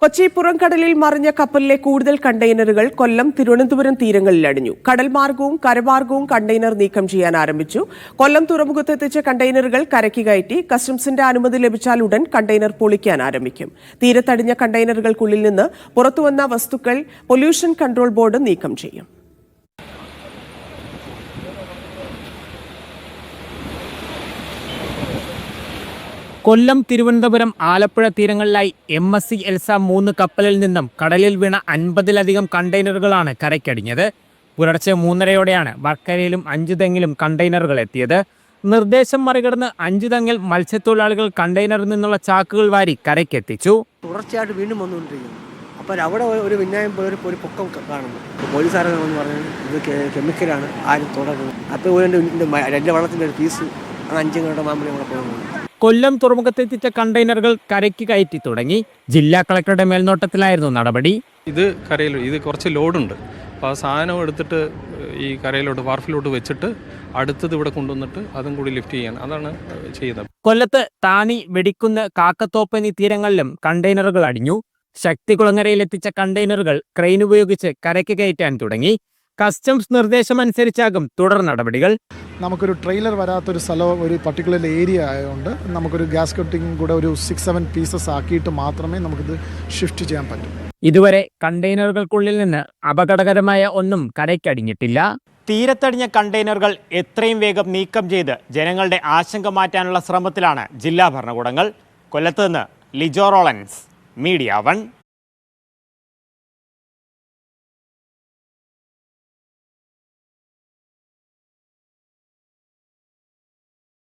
കൊച്ചി പുറംകടലിൽ മറിഞ്ഞ കപ്പലിലെ കൂടുതൽ കണ്ടെയ്നറുകൾ കൊല്ലം തിരുവനന്തപുരം തീരങ്ങളിൽ അടിഞ്ഞു. കടൽമാർഗവും കരമാർഗവും കണ്ടെയ്നർ നീക്കം ചെയ്യാൻ ആരംഭിച്ചു. കൊല്ലം തുറമുഖത്ത് എത്തിച്ച കണ്ടെയ്നറുകൾ കരയ്ക്ക് കയറ്റി. കസ്റ്റംസിന്റെ അനുമതി ലഭിച്ചാൽ ഉടൻ കണ്ടെയ്നർ പൊളിക്കാൻ ആരംഭിക്കും. തീരത്തടിഞ്ഞ കണ്ടെയ്നറുകൾക്കുള്ളിൽ നിന്ന് പുറത്തുവന്ന വസ്തുക്കൾ പൊല്യൂഷൻ കൺട്രോൾ ബോർഡ് നീക്കം ചെയ്യും. കൊല്ലം, തിരുവനന്തപുരം, ആലപ്പുഴ തീരങ്ങളിലായി MSC എൽസ 3 കപ്പലിൽ നിന്നും കടലിൽ വീണ 50-ലധികം കണ്ടെയ്നറുകളാണ് കരയ്ക്കടിഞ്ഞത്. പുലർച്ചെ 3:30-യോടെയാണ് വർക്കരയിലും അഞ്ചുതെങ്ങിലും കണ്ടെയ്നറുകൾ എത്തിയത്. നിർദ്ദേശം മറികടന്ന് അഞ്ചുതെങ്ങിൽ മത്സ്യത്തൊഴിലാളികൾ കണ്ടെയ്നറിൽ നിന്നുള്ള ചാക്കുകൾ വാരി കരയ്ക്കെത്തിച്ചു. തുടർച്ചയായിട്ട് വീണ്ടും വന്നുകൊണ്ടിരിക്കുന്നു. അപ്പോൾ അവിടെ ഒരു വിന്യായം ഒരു പൊക്കം കാണുന്നു. പോലീസുകാരെന്ന് പറഞ്ഞു ഇത് കെമിക്കലാണ്, ആരും തുടരുന്നത്. അപ്പോൾ എൻ്റെ വള്ളത്തിൻ്റെ ഒരു പീസ് 5 മാമ്പഴം കൂടെ പോകുന്നു. കൊല്ലം തുറമുഖത്തെത്തിച്ച കണ്ടെയ്നറുകൾ കരയ്ക്ക് കയറ്റി തുടങ്ങി. ജില്ലാ കളക്ടറുടെ മേൽനോട്ടത്തിലായിരുന്നു നടപടി. ഇത് കുറച്ച് ലോഡുണ്ട്. അപ്പോൾ ആ സാധനം എടുത്തിട്ട് ഈ കരയിലോട്ട് വാർഫിലോട്ട് വെച്ചിട്ട് അടുത്തത് ഇവിടെ കൊണ്ടുവന്നിട്ട് അതും കൂടി ലിഫ്റ്റ് ചെയ്യാൻ അതാണ് ചെയ്യുന്നത്. കൊല്ലത്ത് താണി, വെടിക്കുന്ന്, കാക്കത്തോപ്പ് എന്നീ തീരങ്ങളിലും കണ്ടെയ്നറുകൾ അടിഞ്ഞു. ശക്തികുളങ്ങരയിൽ എത്തിച്ച കണ്ടെയ്നറുകൾ ക്രെയിൻ ഉപയോഗിച്ച് കരയ്ക്ക് കയറ്റാൻ തുടങ്ങി. കസ്റ്റംസ് നിർദ്ദേശമനുസരിച്ചാകും തുടർ നടപടികൾ. നമുക്കൊരു ട്രെയിലർ വരാത്തൊരു സ്ഥലം, ഒരു പർട്ടിക്കുലർ ഏരിയ ആയതുകൊണ്ട് നമുക്കൊരു ഗ്യാസ് കട്ടിങ് കൂടെ ഒരു 6-7 പീസസ് ആക്കിയിട്ട് മാത്രമേ നമുക്കിത് ഷിഫ്റ്റ് ചെയ്യാൻ പറ്റൂ. ഇതുവരെ കണ്ടെയ്നറുകൾക്കുള്ളിൽ നിന്ന് അപകടകരമായ ഒന്നും കരയ്ക്കടിഞ്ഞിട്ടില്ല. തീരത്തടിഞ്ഞ കണ്ടെയ്നറുകൾ എത്രയും വേഗം നീക്കം ചെയ്ത് ജനങ്ങളുടെ ആശങ്ക മാറ്റാനുള്ള ശ്രമത്തിലാണ് ജില്ലാ ഭരണകൂടങ്ങൾ. കൊല്ലത്ത് നിന്ന് ലിജോ റോളൻസ്, മീഡിയ 1.